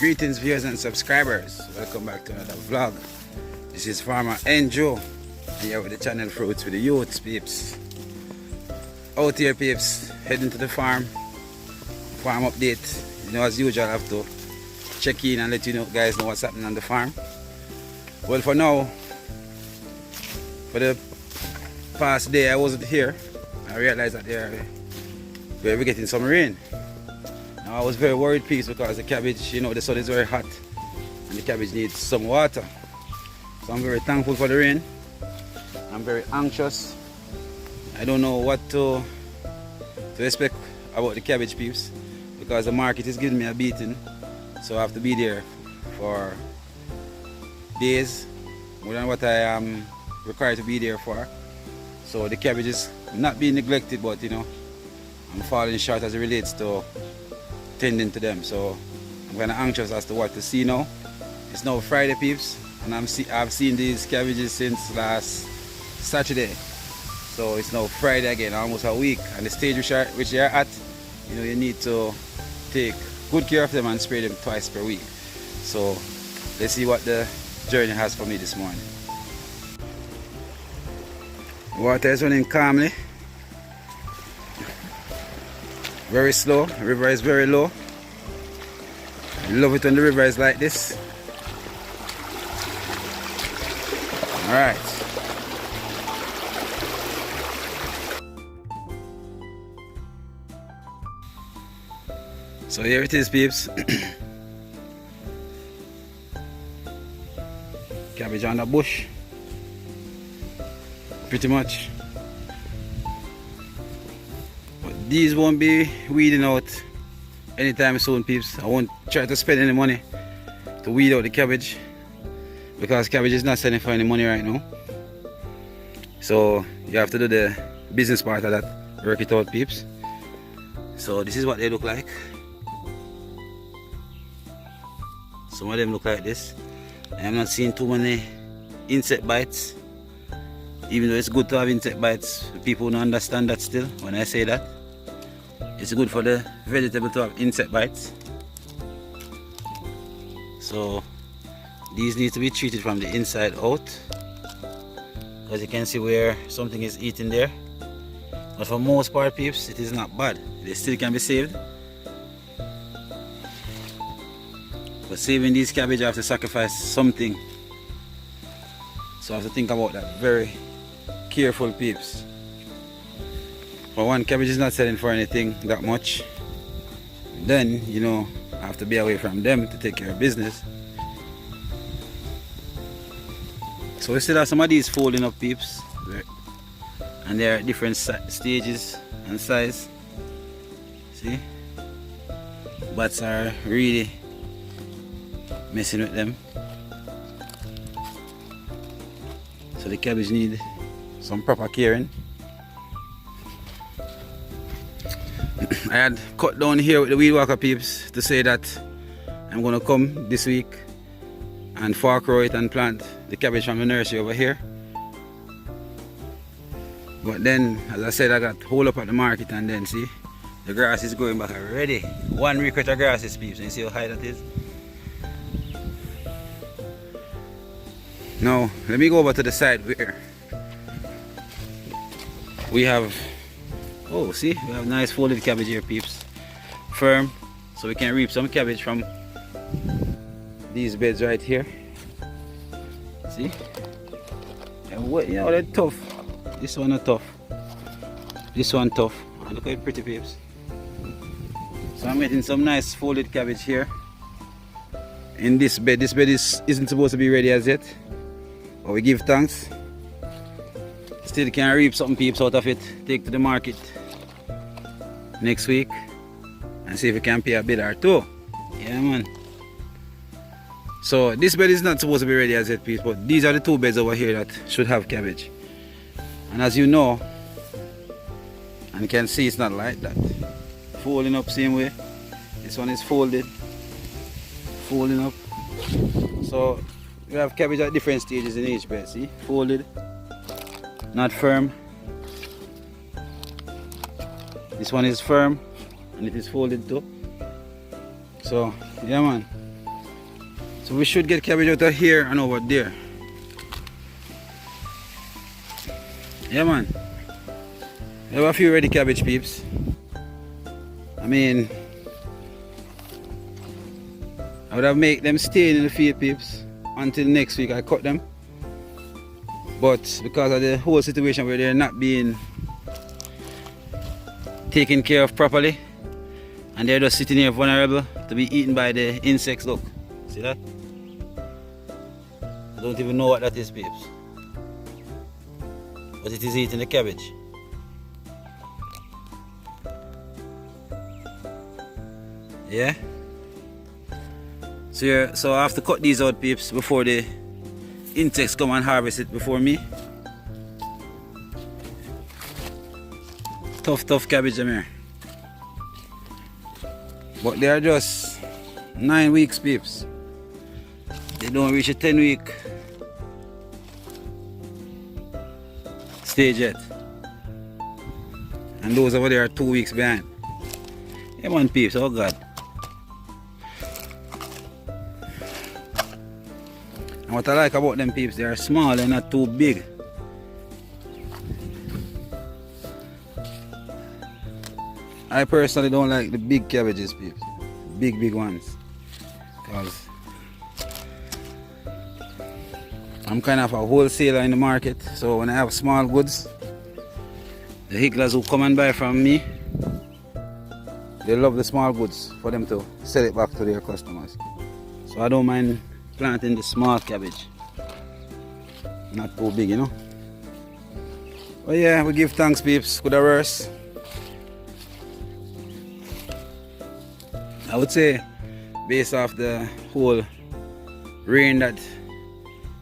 Greetings viewers and subscribers, welcome back to another vlog. This is Farmer Enjo and here with the channel Fruitsfidiyutes peeps. Out here peeps, heading to the farm update. You know, as usual I have to check in and let you know guys know what's happening on the farm. Well, for now, for the past day I wasn't here, I realized that we were getting some rain. Now, I was very worried peeps because the cabbage, you know, the sun is very hot and the cabbage needs some water. So I'm very thankful for the rain. I'm very anxious. I don't know what to expect about the cabbage peeps because the market is giving me a beating. So I have to be there for days more than what I am required to be there for. So the cabbage is not being neglected, but you know, I'm falling short as it relates to tending to them. So I'm kind of anxious as to what to see now. It's now Friday peeps and I've seen these cabbages since last Saturday. So it's now Friday again, almost a week, and the stage which they are at, you know, you need to take good care of them and spray them twice per week. So let's see what the journey has for me this morning. Water is running calmly, very slow. The river is very low. I love it when the river is like this. Alright. So here it is peeps. Cabbage on the bush. Pretty much. But these won't be weeding out anytime soon peeps. I won't try to spend any money to weed out the cabbage because cabbage is not selling for any money right now. So you have to do the business part of that, work it out peeps. So this is what they look like. Some of them look like this. I'm not seeing too many insect bites, even though it's good to have insect bites. People don't understand that still when I say that. It's good for the vegetable to have insect bites. So these need to be treated from the inside out, because you can see where something is eating there. But for most part peeps, it is not bad. They still can be saved. But saving these cabbage I have to sacrifice something. So I have to think about that very careful peeps. For one, cabbage is not selling for anything that much. Then, you know, I have to be away from them to take care of business. So we still have some of these folding up peeps. And they are at different stages and size. See? Bats are really messing with them. So the cabbage need some proper caring. I had cut down here with the weed whacker peeps to say that I'm gonna come this week and fork row it and plant the cabbage from the nursery over here. But then, as I said, I got hold up at the market and then see, the grass is growing back already. One week worth of grasses peeps, and you see how high that is? Now, let me go over to the side where we have, oh see, we have nice folded cabbage here peeps. Firm, so we can reap some cabbage from these beds right here. See? And what, you know, they're tough. This one is tough. This one tough. And look at pretty peeps. So I'm getting some nice folded cabbage here in this bed. This bed isn't supposed to be ready as yet, but we give thanks. Still can reap some peeps out of it, take to the market next week and see if we can pay a bid or two. Yeah man. So this bed is not supposed to be ready as yet peeps, but these are the two beds over here that should have cabbage. And as you know, and you can see, it's not like that. Folding up same way. This one is folded, folding up. So we have cabbage at different stages in each bed. See, folded, not firm. This one is firm and it is folded too. So yeah man, So we should get cabbage out of here and over there. Yeah, man. We have a few ready cabbage, peeps. I mean, I would have made them stay in the field, peeps, until next week I cut them. But because of the whole situation where they're not being taken care of properly, and they're just sitting here vulnerable to be eaten by the insects. Look, see that? I don't even know what that is, peeps. But it is eating the cabbage. Yeah? So I have to cut these out, peeps, before the insects come and harvest it before me. Tough cabbage them here. But they are just 9 weeks, peeps. They don't reach a 10-week stage yet. And those over there are 2 weeks behind. Yeah, man, peeps, oh God. And what I like about them, peeps, they are small, they're not too big. I personally don't like the big cabbages, peeps. Big ones. Because I'm kind of a wholesaler in the market. So when I have small goods, the higglers who come and buy from me, they love the small goods for them to sell it back to their customers. So I don't mind planting the small cabbage. Not too big, you know. But yeah, we give thanks, peeps. Good or worse. I would say, based off the whole rain that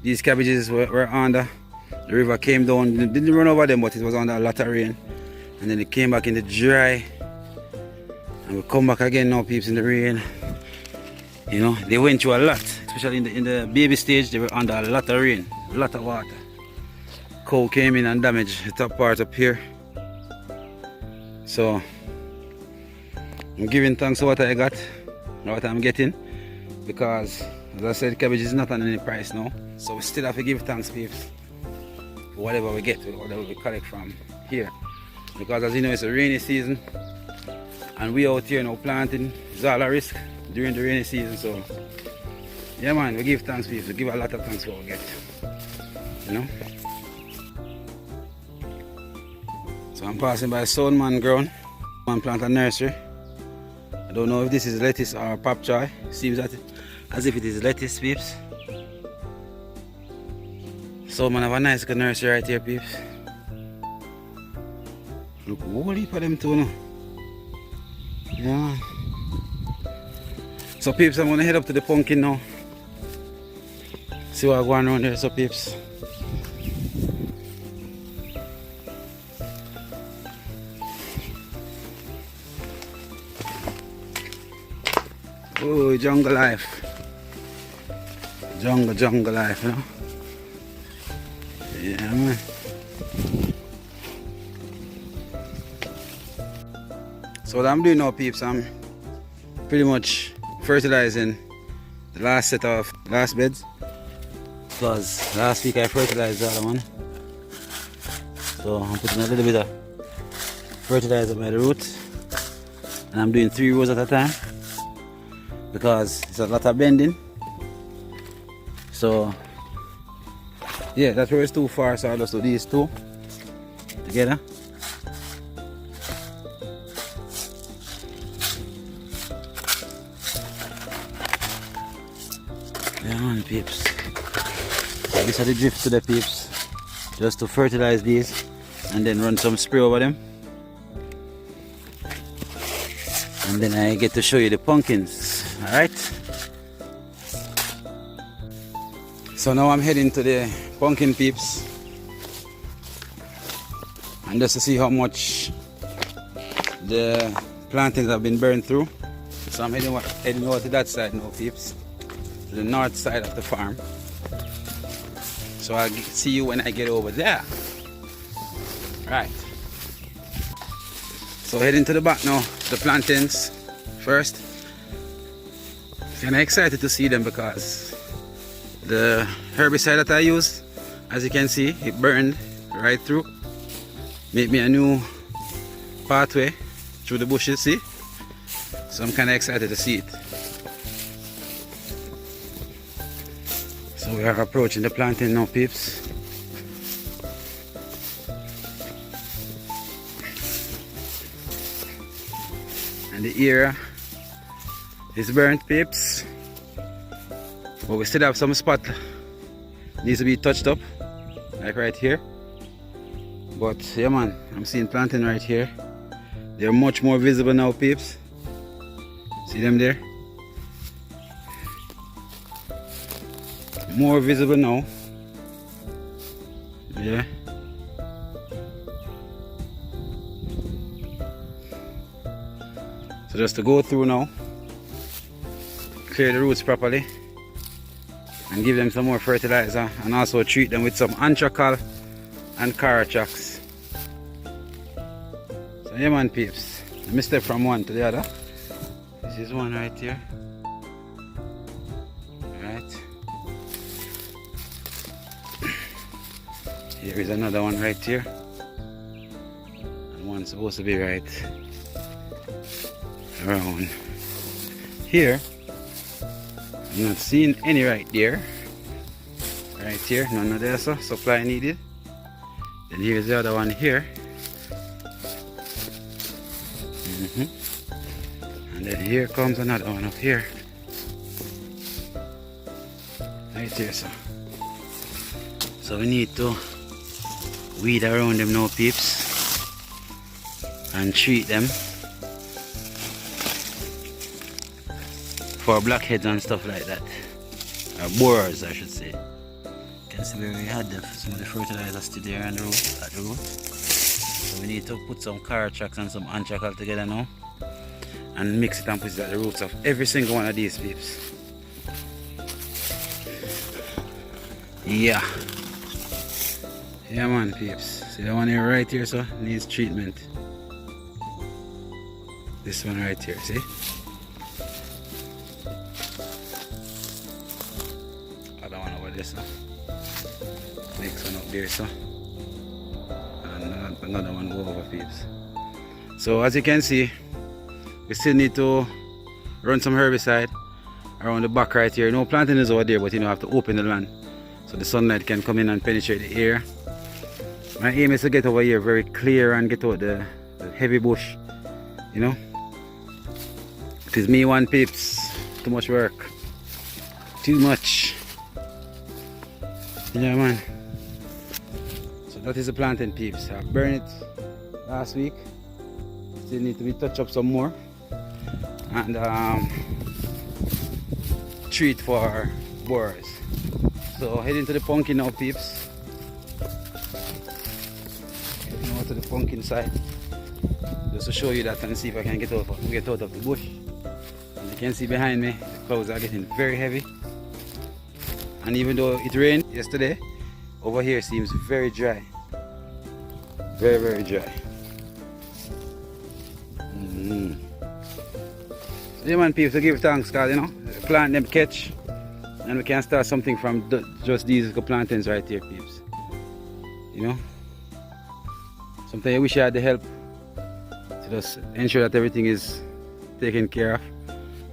these cabbages were under, the river came down, it didn't run over them, but it was under a lot of rain. And then it came back in the dry. And we come back again now, peeps, in the rain. You know, they went through a lot, especially in the baby stage. They were under a lot of rain, a lot of water. Cold came in and damaged the top part up here. So I'm giving thanks to what I got, what I'm getting, because as I said, cabbage is not on any price now. So we still have to give thanks, peeps, for whatever we get, whatever we collect from here. Because as you know, it's a rainy season, and we out here now planting is all a risk during the rainy season. So yeah, man, we give thanks, peeps. We give a lot of thanks for what we get, you know. So I'm passing by St.Ann ground. I'm planting a nursery. I don't know if this is lettuce or pop choy. Seems that as if it is lettuce, peeps. So man, have a nice nursery right here, peeps. Look, whole heap of them too now. Yeah, man. So peeps, I'm gonna head up to the pumpkin now. See what's going on there, so peeps. Oh, jungle life. Jungle life, you know? Yeah, man. So what I'm doing now, peeps, I'm pretty much fertilizing the last set of last beds. Because last week I fertilized the other one. So I'm putting a little bit of fertilizer by the roots. And I'm doing 3 rows at a time, because it's a lot of bending. So yeah, that row is too far, so I'll just do these 2 together. Yeah, man, peeps. So these are the drifts to the peeps, just to fertilize these and then run some spray over them. And then I get to show you the pumpkins. Alright, so now I'm heading to the pumpkin, peeps, and just to see how much the plantings have been burned through. So I'm heading over to that side now, peeps, to the north side of the farm. So I'll see you when I get over there. Right, so heading to the back now, the plantains first. I'm excited to see them because The herbicide that I use, as you can see, it burned right through. Made me a new pathway through the bushes, see? So I'm kind of excited to see it. So we are approaching the planting now, peeps. And the area is burnt, peeps. But we still have some spot needs to be touched up, like right here. But yeah man, I'm seeing planting right here. They're much more visible now, peeps. See them there? More visible now. Yeah. So just to go through now, clear the roots properly, and give them some more fertilizer, and also treat them with some anthracol and Caratrax. So yeah man, peeps, let me step from one to the other. This is one right here. Right. Here is another one right here. And one supposed to be right around here. I'm not seeing any right there. Right here, none of this supply needed. Then here's the other one here. And then here comes another one up here. Right here, so we need to weed around them now, peeps, and treat them for blackheads and stuff like that, or borers I should say. You can see where we had some of the fertilizers still there on the root, at the root. So we need to put some Caratrax and some anthracol together now and mix it and put it at the roots of every single one of these, peeps. Yeah man, peeps. See the one here right here, so needs treatment. This one right here, see? Other one over there, so next one up there, so and another one go over, peeps. So as you can see, we still need to run some herbicide around the back right here. No planting is over there, but you know, have to open the land so the sunlight can come in and penetrate the air. My aim is to get over here very clear and get out the heavy bush, you know. It is me one, peeps. Too much work. Too much. Yeah man. So that is the planting, peeps. I burned it last week. Still need to be touched up some more. And treat for borers. So heading to the pumpkin now, peeps. Heading over to the pumpkin side, just to show you that and see if I can get out of the bush. As you can see behind me, the clouds are getting very heavy. And even though it rained yesterday, over here seems very dry. Very, very dry. Yeah man, peeps, to give thanks, because you know, plant them catch, and we can start something from just these plantings right here, peeps. You know, sometimes I wish I had the help to just ensure that everything is taken care of.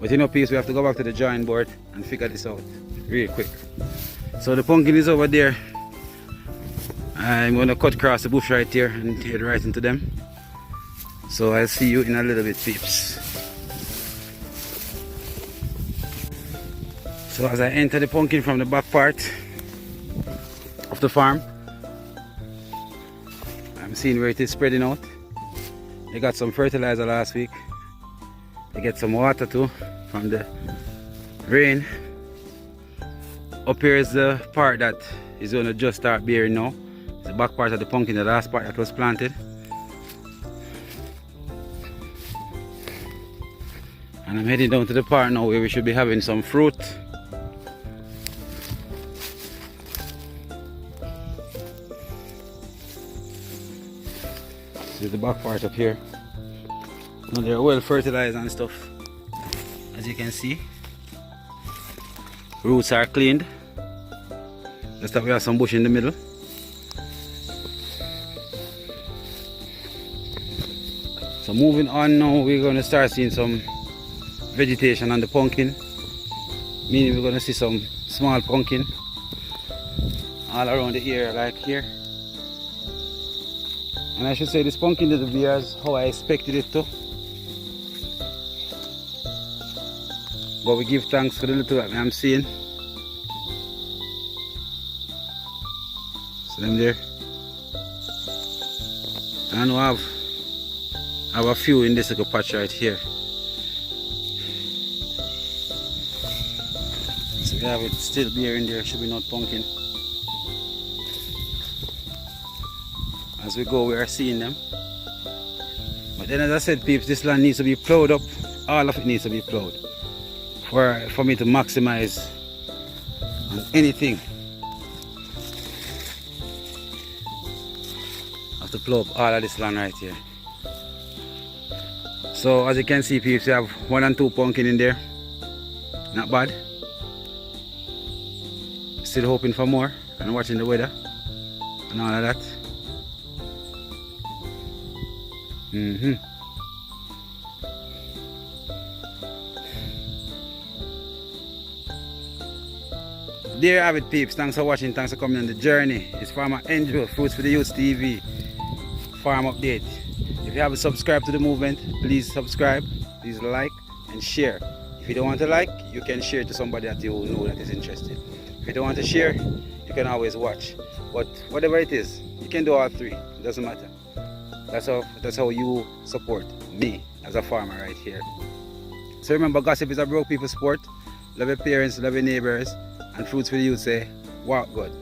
But you know, peeps, we have to go back to the drawing board and figure this out really quick. So the pumpkin is over there. I'm going to cut across the bush right here and head right into them. So I'll see you in a little bit, peeps. So as I enter the pumpkin from the back part of the farm, I'm seeing where it is spreading out. They got some fertilizer last week. They get some water too from the rain. Up here is the part that is going to just start bearing now. It's the back part of the pumpkin, the last part that was planted. And I'm heading down to the part now where we should be having some fruit. This is the back part up here. Now they're well fertilized and stuff. As you can see, roots are cleaned. Just that we have some bush in the middle. So moving on now, we're going to start seeing some vegetation on the pumpkin. Meaning we're going to see some small pumpkin all around the area like here. And I should say this pumpkin didn't be as how I expected it to. But we give thanks for the little that I'm seeing. See them there? And we have a few in this little patch right here. So we have it still beer in there, should be not pumpkin. As we go, we are seeing them. But then, as I said, peeps, this land needs to be plowed up. All of it needs to be plowed for me to maximize on anything. I have to plow up all of this land right here. So as you can see, peeps, you have 1 and 2 pumpkin in there. Not bad. Still hoping for more and watching the weather and all of that. There you have it, peeps. Thanks for watching. Thanks for coming on the journey. It's Farmer Angel, Fruitsfidiyutes TV farm update. If you haven't subscribed to the movement, please subscribe, please like and share. If you don't want to like, you can share to somebody that you know that is interested. If you don't want to share, you can always watch. But whatever it is, you can do all 3. It doesn't matter. That's how you support me as a farmer right here. So remember, gossip is a broke people sport. Love your parents, love your neighbors, and Fruitsfidiyutes say, walk good.